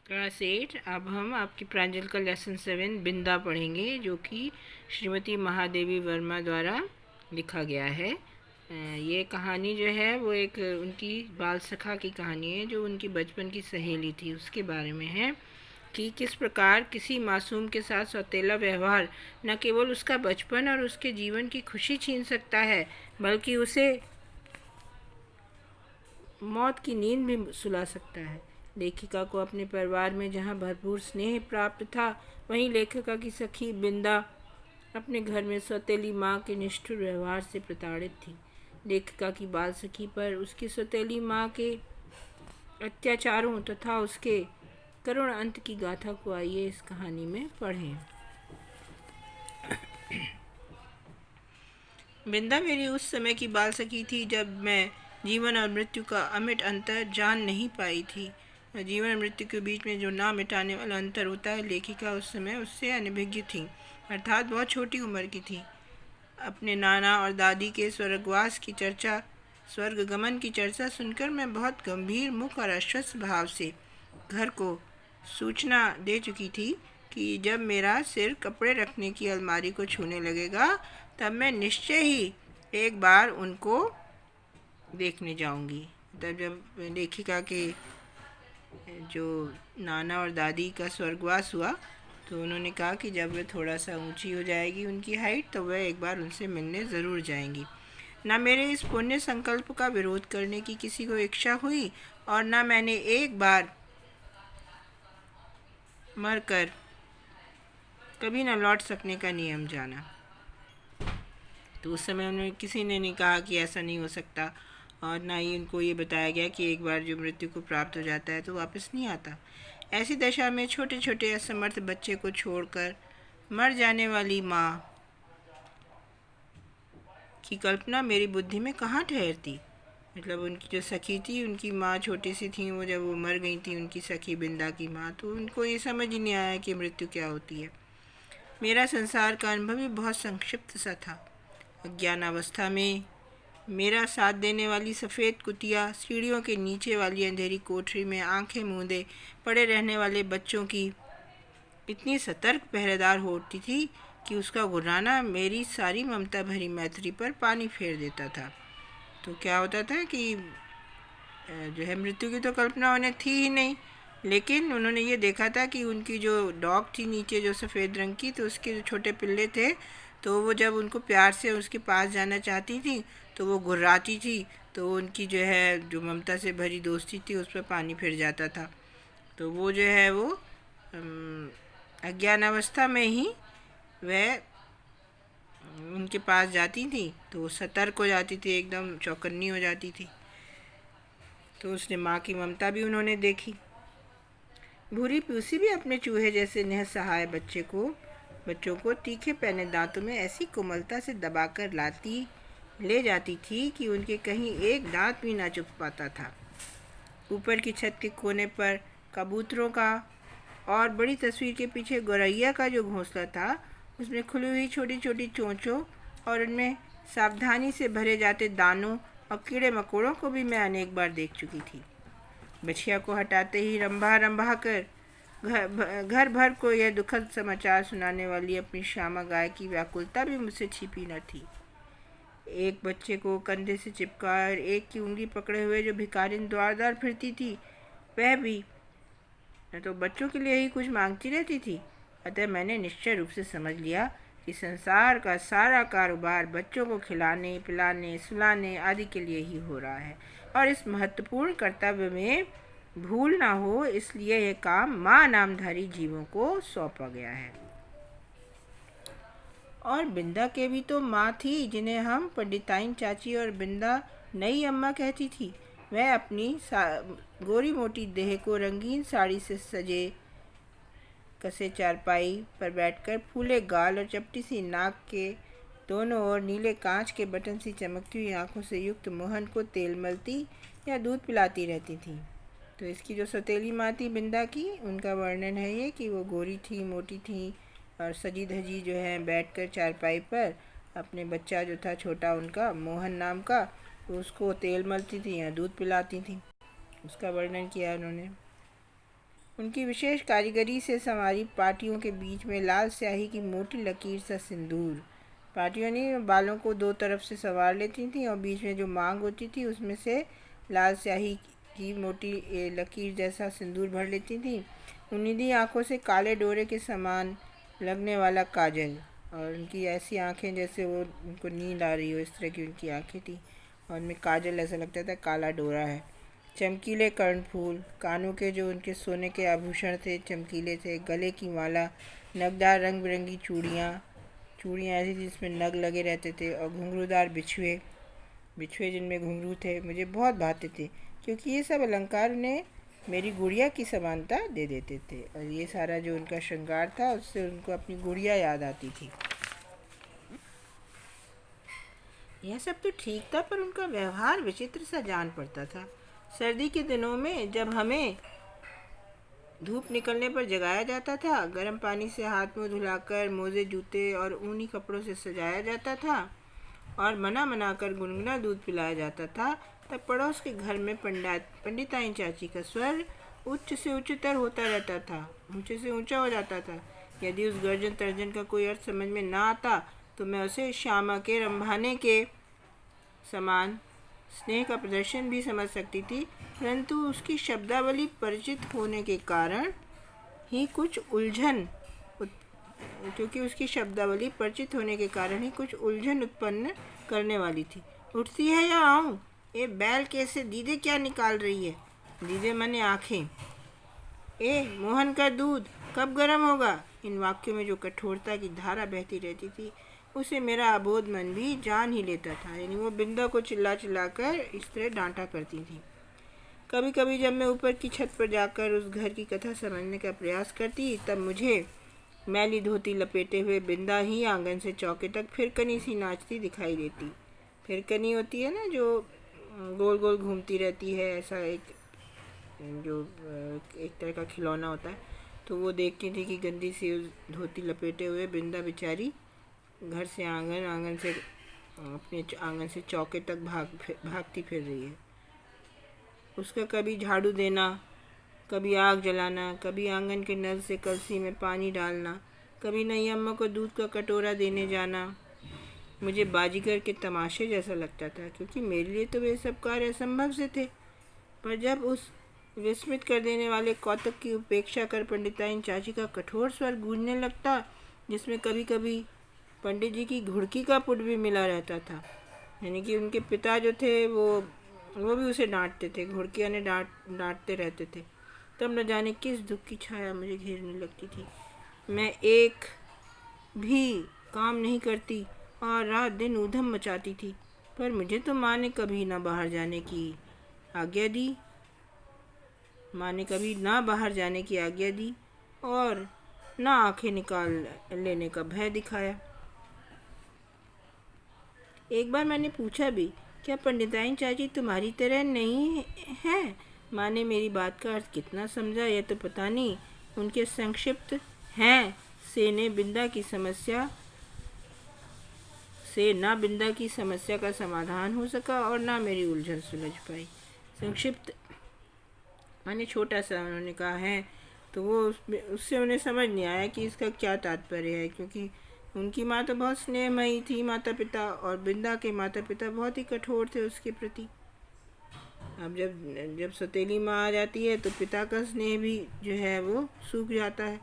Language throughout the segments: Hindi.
क्लास 8। अब हम आपकी प्रांजल का लेसन 7 बिंदा पढ़ेंगे, जो कि श्रीमती महादेवी वर्मा द्वारा लिखा गया है। ये कहानी जो है वो एक उनकी बाल सखा की कहानी है, जो उनकी बचपन की सहेली थी, उसके बारे में है कि किस प्रकार किसी मासूम के साथ सौतेला व्यवहार न केवल उसका बचपन और उसके जीवन की खुशी छीन सकता है, बल्कि उसे मौत की नींद भी सुला सकता है। लेखिका को अपने परिवार में जहाँ भरपूर स्नेह प्राप्त था, वहीं लेखिका की सखी बिंदा अपने घर में सौतेली माँ के निष्ठुर व्यवहार से प्रताड़ित थी। लेखिका की बाल सखी पर उसकी सौतेली माँ के अत्याचारों तथा उसके करुण अंत की गाथा को आइए इस कहानी में पढ़ें। बिंदा मेरी उस समय की बाल सखी थी जब मैं जीवन और मृत्यु का अमिट अंतर जान नहीं पाई थी। जीवन और मृत्यु के बीच में जो ना मिटाने वाला अंतर होता है, लेखिका उस समय उससे अनभिज्ञ थी, अर्थात बहुत छोटी उम्र की थी। अपने नाना और दादी के स्वर्ग गमन की चर्चा सुनकर मैं बहुत गंभीर मुख और आश्वस्त भाव से घर को सूचना दे चुकी थी कि जब मेरा सिर कपड़े रखने की अलमारी को छूने लगेगा, तब मैं निश्चय ही एक बार उनको देखने जाऊंगी। तब जब लेखिका के जो नाना और दादी का स्वर्गवास हुआ, तो उन्होंने कहा कि जब वह थोड़ा सा ऊंची हो जाएगी उनकी हाइट, तो वह एक बार उनसे मिलने ज़रूर जाएंगी। ना मेरे इस पुण्य संकल्प का विरोध करने की किसी को इच्छा हुई, और ना मैंने एक बार मरकर कभी न लौट सकने का नियम जाना। तो उस समय उन्हें किसी ने नहीं कहा कि ऐसा नहीं हो सकता, और ना ही उनको ये बताया गया कि एक बार जो मृत्यु को प्राप्त हो जाता है तो वापस नहीं आता। ऐसी दशा में छोटे छोटे असमर्थ बच्चे को छोड़कर मर जाने वाली माँ की कल्पना मेरी बुद्धि में कहाँ ठहरती। मतलब उनकी जो सखी थी, उनकी माँ छोटी सी थी, वो जब वो मर गई थी, उनकी सखी बिंदा की माँ, तो उनको ये समझ ही नहीं आया कि मृत्यु क्या होती है। मेरा संसार का अनुभव भी बहुत संक्षिप्त सा था। अज्ञानावस्था में मेरा साथ देने वाली सफ़ेद कुतिया सीढ़ियों के नीचे वाली अंधेरी कोठरी में आंखें मूंदे पड़े रहने वाले बच्चों की इतनी सतर्क पहरेदार होती थी कि उसका गुर्राना मेरी सारी ममता भरी मैत्री पर पानी फेर देता था। तो क्या होता था कि जो है मृत्यु की तो कल्पना उन्हें थी ही नहीं, लेकिन उन्होंने ये देखा था कि उनकी जो डॉग थी नीचे जो सफ़ेद रंग की, तो उसके जो छोटे पिल्ले थे, तो वो जब उनको प्यार से उसके पास जाना चाहती थी तो वो गुर्राती थी, तो उनकी जो है जो ममता से भरी दोस्ती थी उस पर पानी फिर जाता था। तो वो जो है वो अज्ञान अवस्था में ही वह उनके पास जाती थी, तो वो सतर्क हो जाती थी, एकदम चौकन्नी हो जाती थी। तो उसने माँ की ममता भी उन्होंने देखी। भूरी प्यूसी भी अपने चूहे जैसे निसहाय बच्चों को तीखे पैने दांतों में ऐसी कोमलता से दबाकर ले जाती थी कि उनके कहीं एक दांत भी ना चुभ पाता था। ऊपर की छत के कोने पर कबूतरों का और बड़ी तस्वीर के पीछे गौरैया का जो घोंसला था, उसमें खुली हुई छोटी छोटी चोंचों और उनमें सावधानी से भरे जाते दानों और कीड़े मकोड़ों को भी मैं अनेक बार देख चुकी थी। बछिया को हटाते ही रंभा रंभा कर घर भर को यह दुखद समाचार सुनाने वाली अपनी श्यामा गाय की व्याकुलता भी मुझसे छिपी न थी। एक बच्चे को कंधे से चिपका और एक की उंगली पकड़े हुए जो भिखारिन द्वार द्वार फिरती थी, वह भी न तो बच्चों के लिए ही कुछ मांगती रहती थी। अतः मैंने निश्चय रूप से समझ लिया कि संसार का सारा कारोबार बच्चों को खिलाने, पिलाने, सुलाने आदि के लिए ही हो रहा है, और इस महत्वपूर्ण कर्तव्य में भूल ना हो, इसलिए यह काम माँ नामधारी जीवों को सौंपा गया है। और बिंदा के भी तो माँ थी, जिन्हें हम पंडिताइन चाची और बिंदा नई अम्मा कहती थी। वह अपनी गोरी मोटी देह को रंगीन साड़ी से सजे कसे चारपाई पर बैठकर फूले गाल और चपटी सी नाक के दोनों ओर नीले कांच के बटन सी चमकती हुई आंखों से युक्त मोहन को तेल मलती या दूध पिलाती रहती थी। तो इसकी जो सौतेली माँ थी बिंदा की, उनका वर्णन है ये कि वो गोरी थी, मोटी थी, और सजी धजी जो है बैठकर चारपाई पर अपने बच्चा जो था छोटा उनका मोहन नाम का, उसको तेल मलती थी या दूध पिलाती थी। उसका वर्णन किया उन्होंने। उनकी विशेष कारीगरी से संवारी पाटियों के बीच में लाल स्याही की मोटी लकीर सा सिंदूर। पाटियों ने बालों को दो तरफ से संवार लेती थीं और बीच में जो मांग होती थी उसमें से लाल स्याही की मोटी लकीर जैसा सिंदूर भर लेती थीं। उन्नीदी आँखों से काले डोरे के समान लगने वाला काजल, और उनकी ऐसी आँखें जैसे वो उनको नींद आ रही हो, इस तरह की उनकी आँखें थी। और उनमें काजल ऐसा लगता था काला डोरा है। चमकीले कर्णफूल, कानों के जो उनके सोने के आभूषण थे चमकीले थे, गले की माला, नगदार रंग बिरंगी चूड़ियाँ ऐसी थी जिसमें नग लगे रहते थे, और घुंघरूदार बिछुए जिनमें घुंघरू थे मुझे बहुत भाते थे, क्योंकि ये सब अलंकार उन्हें मेरी गुड़िया की समानता दे देते थे। और ये सारा जो उनका श्रृंगार था उससे उनको अपनी गुड़िया याद आती थी। यह सब तो ठीक था, पर उनका व्यवहार विचित्र सा जान पड़ता था। सर्दी के दिनों में जब हमें धूप निकलने पर जगाया जाता था, गर्म पानी से हाथ मुंह धुलाकर मोजे जूते और ऊनी कपड़ों से सजाया जाता था और मना कर गुनगुना दूध पिलाया जाता था, तब पड़ोस के घर में पंडिताइन चाची का स्वर उच्च से उच्चतर होता रहता था, ऊंचे से ऊंचा हो जाता था। यदि उस गर्जन तर्जन का कोई अर्थ समझ में ना आता तो मैं उसे श्यामा के रंभाने के समान स्नेह का प्रदर्शन भी समझ सकती थी, परंतु उसकी शब्दावली परिचित होने के कारण ही कुछ उलझन उत्पन्न करने वाली थी। उठती है या आऊं? ए बैल कैसे दीदे क्या निकाल रही है? दीदे माने आंखें। ए मोहन का दूध कब गर्म होगा? इन वाक्यों में जो कठोरता की धारा बहती रहती थी उसे मेरा अबोध मन भी जान ही लेता था। यानी वो बिंदा को चिल्ला कर इस तरह डांटा करती थी। कभी कभी जब मैं ऊपर की छत पर जाकर उस घर की कथा समझने का प्रयास करती, तब मुझे मैली धोती लपेटे हुए बिंदा ही आंगन से चौके तक फिरकनी सी नाचती दिखाई देती। फिरकनी होती है ना, जो गोल गोल घूमती रहती है, ऐसा एक तरह का खिलौना होता है। तो वो देखती थी कि गंदी सी उस धोती लपेटे हुए बिंदा बेचारी घर से आंगन से अपने आंगन से चौके तक भागती फिर रही है। उसका कभी झाड़ू देना, कभी आग जलाना, कभी आंगन के नल से कलसी में पानी डालना, कभी नई अम्मा को दूध का कटोरा देने जाना मुझे बाजीगर के तमाशे जैसा लगता था, क्योंकि मेरे लिए तो वे सब कार्य असंभव से थे। पर जब उस विस्मित कर देने वाले कौतुक की उपेक्षा कर पंडिताइन चाची का कठोर स्वर गूंजने लगता, जिसमें कभी कभी पंडित जी की घुड़की का पुट भी मिला रहता था। यानी कि उनके पिता जो थे वो भी उसे डांटते थे, घुड़कियाँ ने डांटते रहते थे। तब न जाने किस दुख की छाया मुझे घेरने लगती थी। मैं एक भी काम नहीं करती और रात दिन ऊधम मचाती थी, पर मुझे तो माँ ने कभी ना बाहर जाने की आज्ञा दी और ना आंखें निकाल लेने का भय दिखाया। एक बार मैंने पूछा भी, क्या पंडिताइन चाची तुम्हारी तरह नहीं है? माँ ने मेरी बात का अर्थ कितना समझा यह तो पता नहीं। उनके संक्षिप्त हैं से ना बिंदा की समस्या का समाधान हो सका और ना मेरी उलझन सुलझ पाई। संक्षिप्त माने छोटा सा उन्होंने कहा है, तो वो उससे उन्हें समझ नहीं आया कि इसका क्या तात्पर्य है, क्योंकि उनकी माँ तो बहुत स्नेहमयी थी माता पिता, और बिंदा के माता पिता बहुत ही कठोर थे उसके प्रति। अब जब सौतेली माँ आ जाती है तो पिता का स्नेह भी जो है वो सूख जाता है,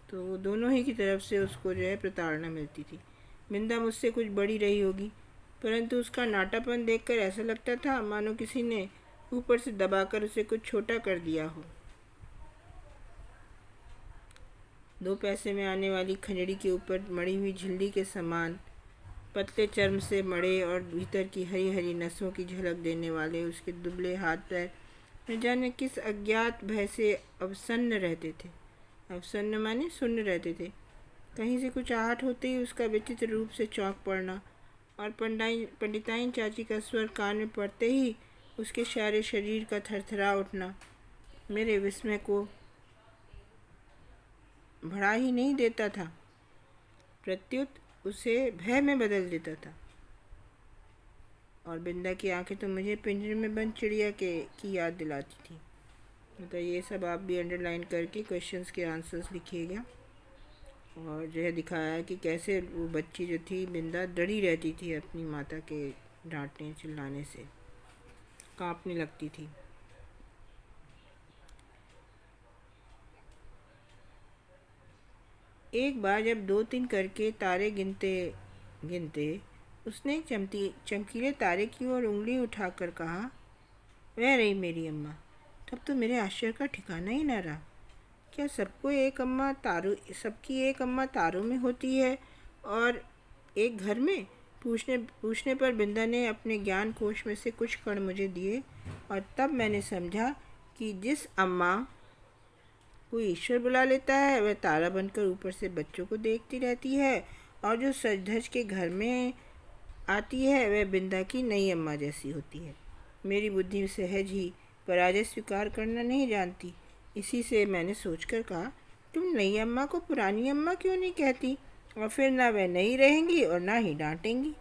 तो वो दोनों ही की तरफ से उसको जो है प्रताड़ना मिलती थी। बिंदा मुझसे कुछ बड़ी रही होगी, परंतु उसका नाटापन देखकर ऐसा लगता था मानो किसी ने ऊपर से दबाकर उसे कुछ छोटा कर दिया हो। 2 पैसे में आने वाली खंजड़ी के ऊपर मड़ी हुई झिल्ली के समान पतले चर्म से मड़े और भीतर की हरी हरी नसों की झलक देने वाले उसके दुबले हाथ पैर न जाने किस अज्ञात भय से अवसन्न रहते थे। अवसन्न माने सुन्न रहते थे। कहीं से कुछ आहट होते ही उसका विचित्र रूप से चौंक पड़ना और पंडिताइन चाची का स्वर कान में पड़ते ही उसके सारे शरीर का थरथरा उठना मेरे विस्मय को बढ़ा ही नहीं देता था, प्रत्युत उसे भय में बदल देता था। और बिंदा की आंखें तो मुझे पिंजरे में बंद चिड़िया की याद दिलाती थी। तो ये सब आप भी अंडरलाइन करके क्वेश्चंस के आंसर्स लिखिएगा। और जो है दिखाया कि कैसे वो बच्ची जो थी बिंदा डरी रहती थी अपनी माता के डांटने चिल्लाने से, कांपने लगती थी। एक बार जब 2-3 करके तारे गिनते गिनते उसने चमकीले तारे की ओर उंगली उठाकर कहा, वह रही मेरी अम्मा। तब तो मेरे आश्चर्य का ठिकाना ही न रहा। क्या सबकी एक अम्मा तारों में होती है और एक घर में? पूछने पर बिंदा ने अपने ज्ञान कोश में से कुछ कण मुझे दिए और तब मैंने समझा कि जिस अम्मा कोई ईश्वर बुला लेता है वह तारा बनकर ऊपर से बच्चों को देखती रहती है, और जो सज धज के घर में आती है वह बिंदा की नई अम्मा जैसी होती है। मेरी बुद्धि सहज ही पराजय स्वीकार करना नहीं जानती। इसी से मैंने सोचकर कहा, तुम नई अम्मा को पुरानी अम्मा क्यों नहीं कहती, और फिर ना वह नई रहेंगी और ना ही डांटेंगी।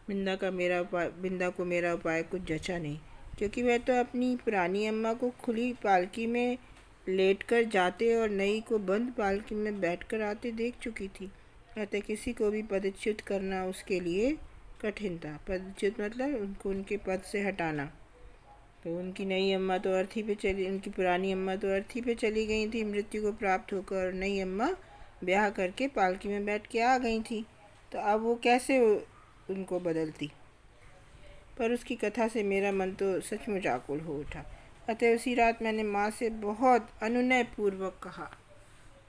बिंदा को मेरा उपाय कुछ जचा नहीं, क्योंकि वह तो अपनी पुरानी अम्मा को खुली पालकी में लेटकर जाते और नई को बंद पालकी में बैठकर आते देख चुकी थी। अतः किसी को भी पदच्युत करना उसके लिए कठिन था। पदच्युत मतलब उनको उनके पद से हटाना। तो उनकी पुरानी अम्मा तो अर्थी पे चली गई थी मृत्यु को प्राप्त होकर, और नई अम्मा ब्याह करके पालकी में बैठ के आ गई थी। तो अब वो कैसे उनको बदलती। पर उसकी कथा से मेरा मन तो सचमुच आकुल हो उठा। अतः उसी रात मैंने माँ से बहुत अनुनय पूर्वक कहा,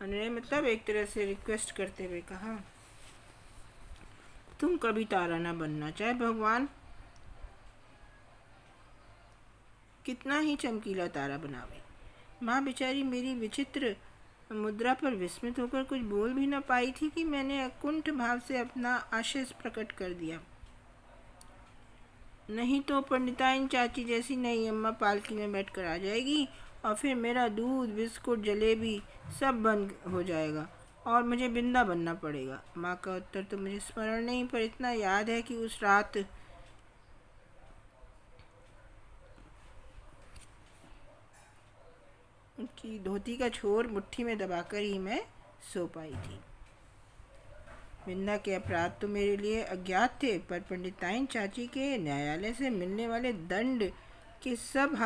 अनुनय मतलब एक तरह से रिक्वेस्ट करते हुए कहा, तुम कभी तारा ना बनना, चाहे भगवान कितना ही चमकीला तारा बनावे। माँ बेचारी मेरी विचित्र मुद्रा पर विस्मित होकर कुछ बोल भी न पाई थी कि मैंने अकुंठ भाव से अपना आशय प्रकट कर दिया। नहीं तो पंडिताइन चाची जैसी नई अम्मा पालकी में बैठकर आ जाएगी और फिर मेरा दूध बिस्कुट जलेबी सब बंद हो जाएगा और मुझे बिंदा बनना पड़ेगा। माँ का उत्तर तो मुझे स्मरण नहीं, पर इतना याद है कि उस रात उनकी धोती का छोर मुट्ठी में दबाकर ही मैं सो पाई थी। बिंदा के अपराध तो मेरे लिए अज्ञात थे, पर पंडिताइन चाची के न्यायालय से मिलने वाले दंड के सब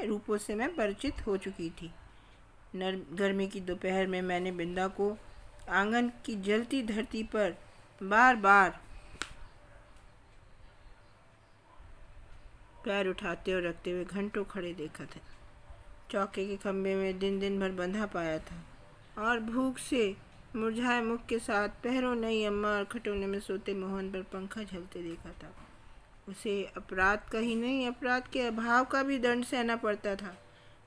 रूपों से मैं परिचित हो चुकी थी। गर्मी की दोपहर में मैंने बिंदा को आंगन की जलती धरती पर बार बार पैर उठाते और रखते हुए घंटों खड़े देखा था। चौके के खंभे में दिन भर बंधा पाया था और भूख से मुरझाए मुख के साथ पहरों नई अम्मा और खटोने में सोते मोहन पर पंखा झलते देखा था। उसे अपराध का ही नहीं, अपराध के अभाव का भी दंड सहना पड़ता था।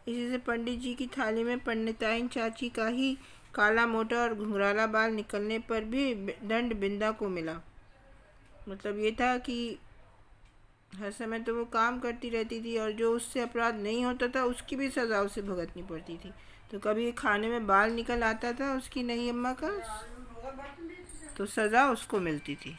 इसी से पंडित जी की थाली में पंडिताइन चाची का ही काला मोटा और घुंघराला बाल निकलने पर भी दंड बिंदा को मिला। मतलब ये था कि हर समय तो वो काम करती रहती थी और जो उससे अपराध नहीं होता था उसकी भी सज़ा उसे भुगतनी पड़ती थी। तो कभी खाने में बाल निकल आता था उसकी नई अम्मा का, तो सज़ा उसको मिलती थी।